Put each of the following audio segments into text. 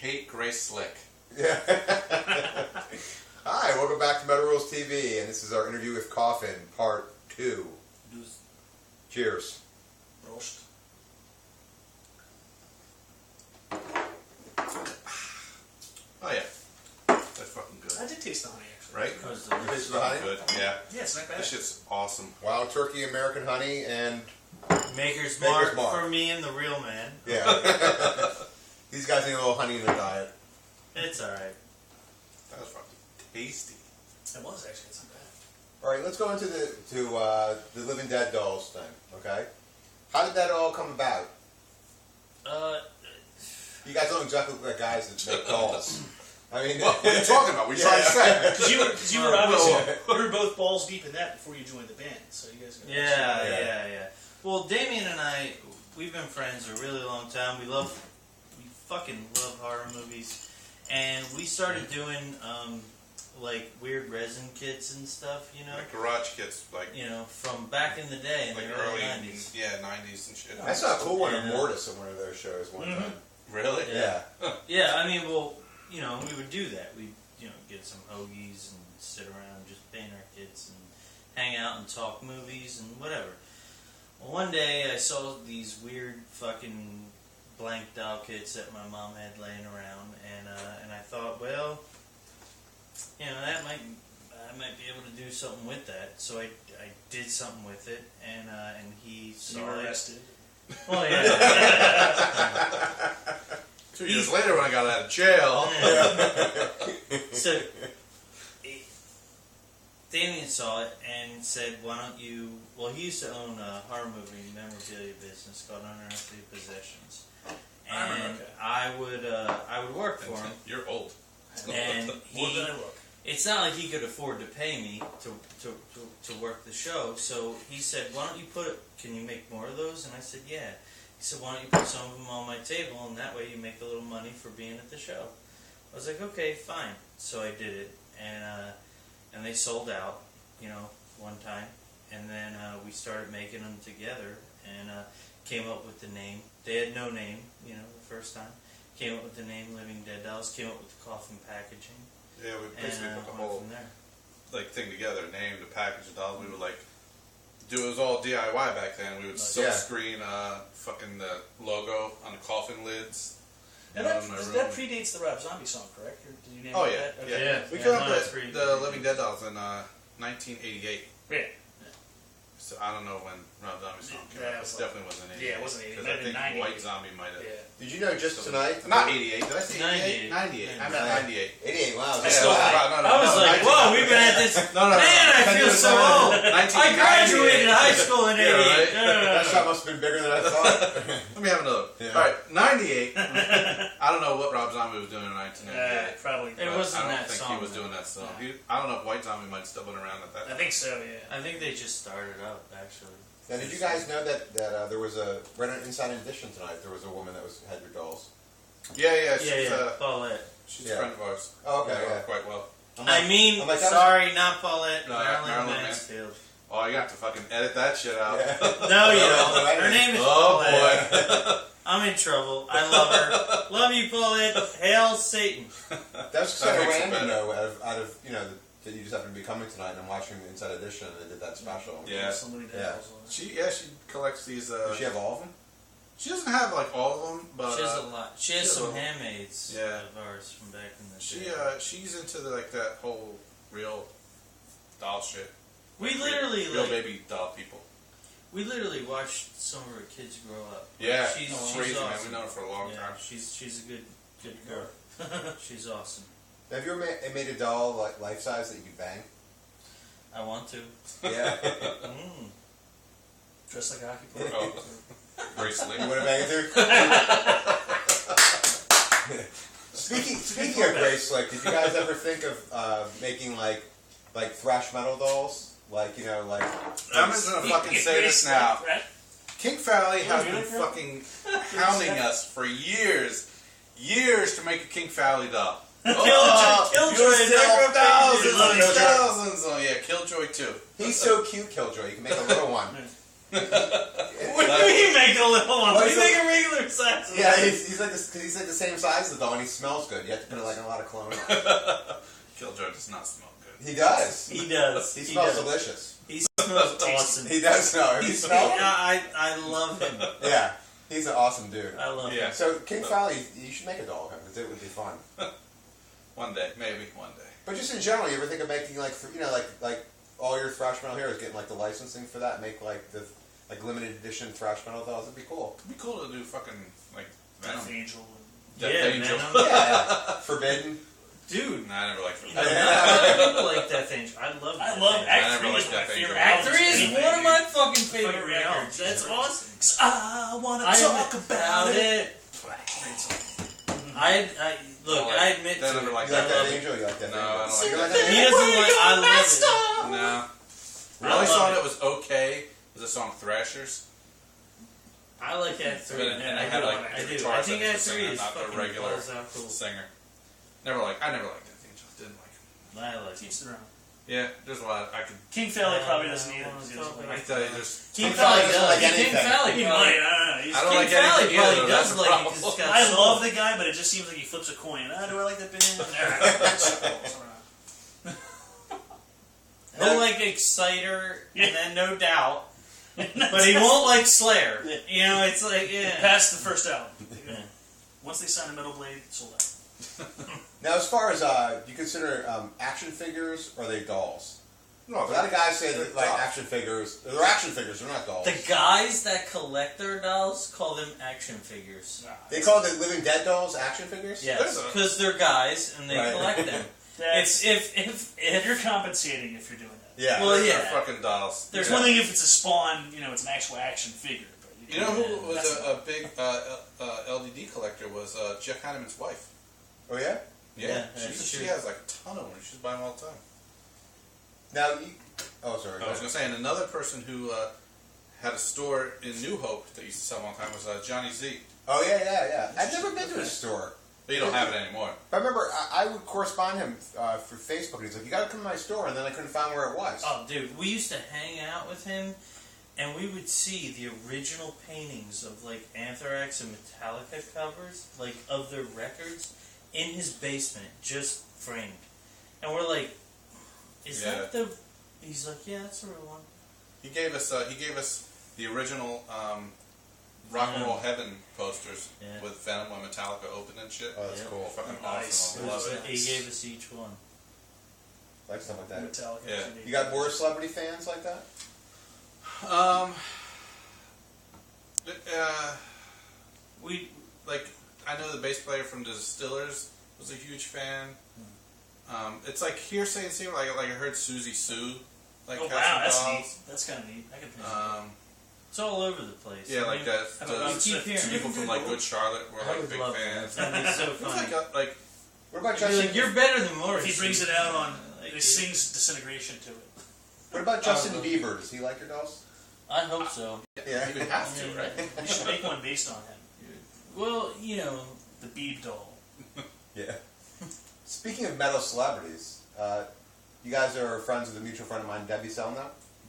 hate Grace Slick. Yeah. Hi, welcome back to Metal Rules TV, and this is our interview with Coffin, part 2. Cheers. Roast. Oh yeah, that's fucking good. I did taste the honey, actually. Right? This is the honey? Good. Yeah. Yeah, it's not bad. This shit's awesome. Wild Turkey, American Honey, and... Maker's Mark. Mark for me and the real man. Yeah. These guys need a little honey in their diet. It's alright. That was fucking tasty. It was, actually. It's not bad. Alright, let's go into the Living Dead dolls thing, okay? How did that all come about? You guys don't exactly look like guys that make dolls. I mean, What are you talking about? We tried to say. Because you were obviously, you were both balls deep in that before you joined the band, so you guys got Yeah. Well, Damien and I, we've been friends a really long time. We fucking love horror movies. And we started doing, like, weird resin kits and stuff, you know? Like garage kits, like... You know, from back in the day, in like the early 90s. 90s. Yeah, 90s and shit. I saw a cool one of Mortis in one of their shows one time. Really? Yeah. Yeah, I mean, well, you know, we would do that. We'd, you know, get some hoagies and sit around and just paint our kits and hang out and talk movies and whatever. Well, one day I saw these weird fucking blank doll kits that my mom had laying around, and I thought, well, you know, I might be able to do something with that. So I did something with it, and he saw You were it. arrested. Well, yeah. 2 years later when I got out of jail. So, Damien saw it and said, why don't you... Well, he used to own a horror movie memorabilia business called Unearthly Possessions. And I would work for him. You're old. And More than I look. it's not like he could afford to pay me to work the show. So he said, why don't you can you make more of those? And I said, yeah. He said, why don't you put some of them on my table, and that way you make a little money for being at the show. I was like, okay, fine. So I did it, and they sold out, you know, one time. And then we started making them together, and came up with the name. They had no name, you know, the first time. Came up with the name Living Dead Dolls, came up with the Coffin packaging. Yeah, we basically and, put the went whole from there. like thing together, name, the package of dolls. We would like do it was all DIY back then. We would silk screen fucking the logo on the coffin lids. And that predates the Rob Zombie song, correct? Or did you name Oh it yeah, that? yeah. Okay. We came up with the Living Dead Dolls in 1988. Yeah. So I don't know when Rob Zombie song came out. It definitely wasn't 88. Yeah, it wasn't 88. Because I think 98. White Zombie might have. Yeah. Did you know just tonight? Not 88. Did I say 88? 98. 98. I meant 98. 88, wow. I was like, whoa, we've been at this. Man, I feel so old. I graduated high school in 88. Right? That shot must have been bigger than I thought. Let me have another. Yeah. All right, 98. I don't know what Rob Zombie was doing in 1998. Probably. It wasn't I don't that think song. he was doing that song. I don't know if White Zombie might still been around at that I time. think so, yeah. I think they just started up, actually. Now, did you guys know that there was right on Inside Edition tonight? There was a woman that had your dolls. Yeah, she's Paulette. she's a friend of ours. Oh, okay, We know her yeah. quite well. Sorry, not Paulette. No, Marilyn Marilyn Mansfield. Oh, you have to fucking edit that shit out. Yeah. No, you don't. Her name is Paulette. boy. I'm in trouble. I love her. Love you, Paulette. Hail Satan. That was That kind of makes it random, better. though, out of you know, that you just happened to be coming tonight, and I'm watching the Inside Edition, and they did that special. Yeah. Somebody did Yeah. also. She collects these. Does she have all of them? She doesn't have like all of them, but She has a lot. She has she has some a- handmaids of ours from back in the day. she's into that whole real doll shit. We literally real baby doll people. We literally watched some of her kids grow up. Yeah, she's crazy man. awesome. We've known her for a long time. She's a good girl. She's awesome. Have you ever made a doll like life size that you could bang? I want to. Yeah. Dressed like a hockey player. Oh, bracelet. You want to bang it too? Speaking of bracelet, did you guys ever think of making like thrash metal dolls? Like, you know, like... I'm just gonna fucking say this now. King Valley has been fucking hounding us for years to make a King Valley doll. Killjoy, thousands. Oh yeah, Killjoy too. He's so cute, Killjoy. You can make a little one. What do you mean make a little one? What do you make a regular size? Yeah, he's like the same size as the dog, and he smells good. You have to put like a lot of cologne on. Killjoy does not smell good. He does. He does. He smells delicious. He smells awesome. He does smell. Have you smelled him? I love him. Yeah, he's an awesome dude. I love him. So King Fowley, you should make a doll of him because it would be fun. One day, maybe one day. But just in general, you ever think of making like like all your thrash metal heroes, getting like the licensing for that, make like the limited edition thrash metal dolls? It'd be cool. It'd be cool to do fucking like Death Venom. Angel. Death Angel. Venom. Yeah, Forbidden. Dude. Nah, I never liked You Forbidden. know, not a lot of people like Death Angel. I love I Death love Angel. Act I 3 never is liked my Death favorite. Angel. Act 3 is album. one of my fucking favorite Fucking records. records. That's awesome. I want to I talk about it. it. Great song. Look, I I admit to never it. liked You like that. that Angel? You like that No, Angel? I don't like You that. like that He Angel? doesn't like. I love it. No. The I only love song it. that was okay was the song Thrashers. I like Act 3. But it Man, I had do. like I do. guitar I think section Act 3 singer, is not the fucking regular balls out cool. singer. I never liked Death Angel. Didn't like him. I like it. Teach their own. Yeah, there's a lot. I could. King Fowley probably doesn't either. I Because he wanna doesn't talk I like tell you, just. King King Fowley Fowley doesn't does. like King anything. Fowley He probably. might, I don't know. I don't King like Fowley anything probably either. does That's the like problem. it. 'Cause it's got I soul. love the guy, but it just seems like he flips a coin. Do I like that band? He'll like Exciter Yeah. and then No Doubt, but he won't like Slayer. Yeah. You know, it's like Past the first album. Yeah. Once they signed a Metal Blade, sold out. Now, as far as do you consider action figures, or are they dolls? No, A lot of guys say they're that like dolls. action figures. They're action figures. They're not dolls. The guys that collect their dolls call them action figures. They call the Living Dead dolls action figures. Yes, There's a- because they're guys and they Right. collect them. That's, if you're compensating if you're doing that. Yeah. Well, They're yeah. fucking dolls. There's Yeah. one thing if it's a Spawn, it's an actual action figure. But You know who was that's- a big LDD collector was Jeff Hanneman's wife. Oh yeah. Yeah, she that's she true. has like a ton of them. She's buying them all the time. Now, oh sorry. I was gonna say, and another person who had a store in New Hope that used to sell them all the time was Johnny Z. Oh yeah. I've never been to his store. But you don't have it anymore. I remember I would correspond him through Facebook. And he's like, "You got to come to my store," and then I couldn't find where it was. Oh, dude, we used to hang out with him, and we would see the original paintings of like Anthrax and Metallica covers, like of their records, in his basement, just framed. And we're like, "Is Yeah. that the?" He's like, "Yeah, that's a real one." He gave us the original Rock and Roll Heaven posters Yeah. with Venom when Metallica opened and shit. Oh, that's Yeah. cool. Fucking Nice. awesome. I love it. He gave us each one. Like stuff like that. Metallica. Yeah. You got more celebrity fans like that? We like. I know the bass player from the Distillers was a huge fan. It's like hearsay and secret. Like I heard Susie Sue. Like Oh had wow, some that's dolls. neat. That's kind of neat. I can think It's all over the place. Yeah, I like mean, that. I don't know, You keep hearing People it. from like Good Charlotte were I like would big love fans. that. That'd be so It's funny. like What about You'd be Justin? like, you're better than Morris. If he brings it out on, Like, he sings Disintegration to it. What about Justin Oh, Bieber? Does he like your dolls? I hope so. Yeah. you would have to, right? You should make one based on him. Well, you know, The Beeb doll. Yeah. Speaking of metal celebrities, you guys are friends with a mutual friend of mine, Debbie Selno?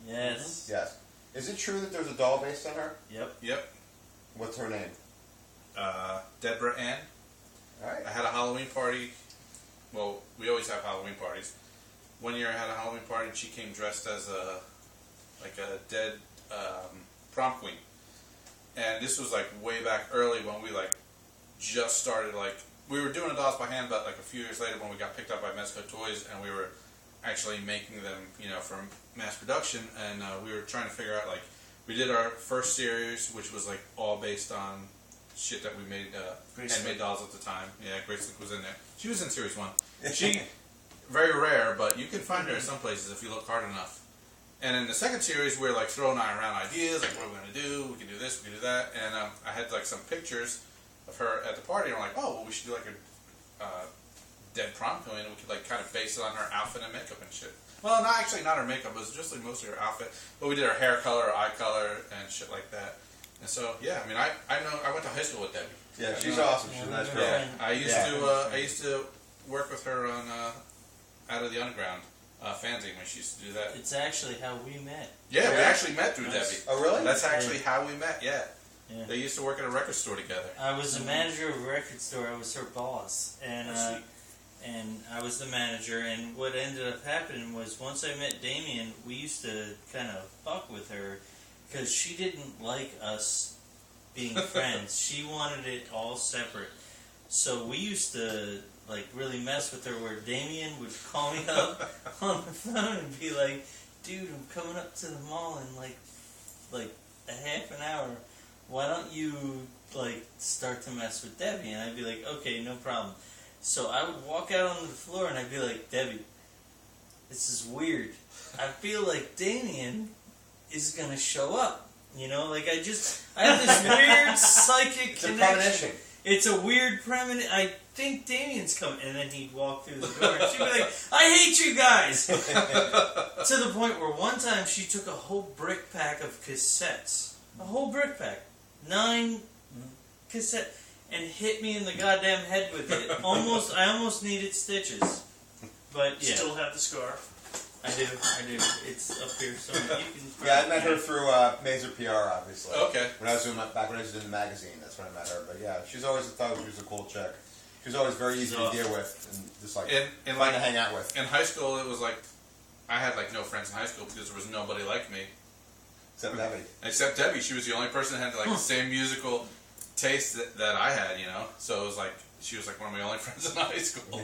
yes. Yes. Is it true that there's a doll based on her? Yep. Yep. What's her name? Deborah Ann. All right. I had a Halloween party. Well, we always have Halloween parties. One year I had a Halloween party and she came dressed as a dead prom queen. And this was like way back early when we like just started we were doing the dolls by hand, but like a few years later when we got picked up by Mezco Toys and we were actually making them, for mass production, and we were trying to figure out we did our first series, which was all based on shit that we made, handmade dolls at the time. Yeah, Grace Slick was in there. She was in series 1. She very rare, but you can find her in some places if you look hard enough. And in the second series, we were throwing around ideas, what are we going to do? We can do this, we can do that. And I had some pictures of her at the party, and I'm like, oh, well, we should do a dead prom queen, and we could kind of base it on her outfit and makeup and shit. Well, not her makeup, it was just mostly her outfit. But we did her hair color, her eye color, and shit like that. And so, yeah, I mean, I went to high school with Debbie. Yeah, she's awesome. She's a nice girl. Yeah, I used to work with her on Out of the Underground fanzine when she used to do that. It's actually how we met. Yeah, we Yeah. actually met through Nice. Debbie. Oh, really? That's actually how we met. Yeah. Yeah. They used to work at a record store together. I was the manager of a record store. I was her boss, and Sweet. and I was the manager. And what ended up happening was once I met Damien, we used to kind of fuck with her because she didn't like us being friends. She wanted it all separate. So we used to like really mess with her. Where Damien would call me up on the phone and be like, "Dude, I'm coming up to the mall in like a half an hour. Why don't you, like, start to mess with Debbie?" And I'd be like, okay, no problem. So I would walk out onto the floor and I'd be like, Debbie, this is weird. I feel like Damien is going to show up. You know, like I have this weird psychic It's a connection. premonition. It's a weird premonition. I think Damien's coming. And then he'd walk through the door and she'd be like, I hate you guys! To the point where one time she took a whole brick pack of cassettes. A whole brick pack. 9 cassette, and hit me in the goddamn head with it. I almost needed stitches. But yeah, Still have the scar. I do. It's up here somewhere. You can. Yeah, I met her through Mazer PR, obviously. Okay. Back when I was doing the magazine, that's when I met her. But yeah, she's always thought she was a cool chick. She was always very easy to deal with and just like In fun to hang out with. In high school, it was like I had like no friends in high school because there was nobody like me. Except Debbie. Except Debbie. She was the only person that had like the same musical taste that I had, you know? So it was like, she was like one of my only friends in high school.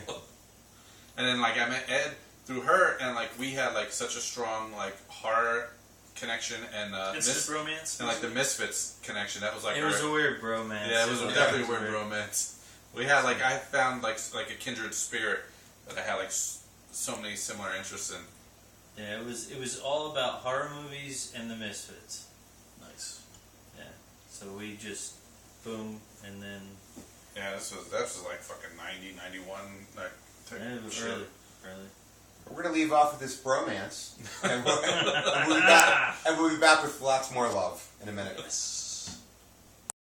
And then like I met Ed through her, and like we had like such a strong like horror connection and Instant romance. and like the Misfits connection. That was like It was a weird bromance. yeah, it was definitely a weird romance. We had like I found like a kindred spirit that I had like so many similar interests in. Yeah, it was all about horror movies and the Misfits. Nice. Yeah, so we just boom, and then Yeah, this was like fucking 90, 91 like type it of was shit. early. We're going to leave off with this bromance. And we'll be back with lots more love in a minute. Yes.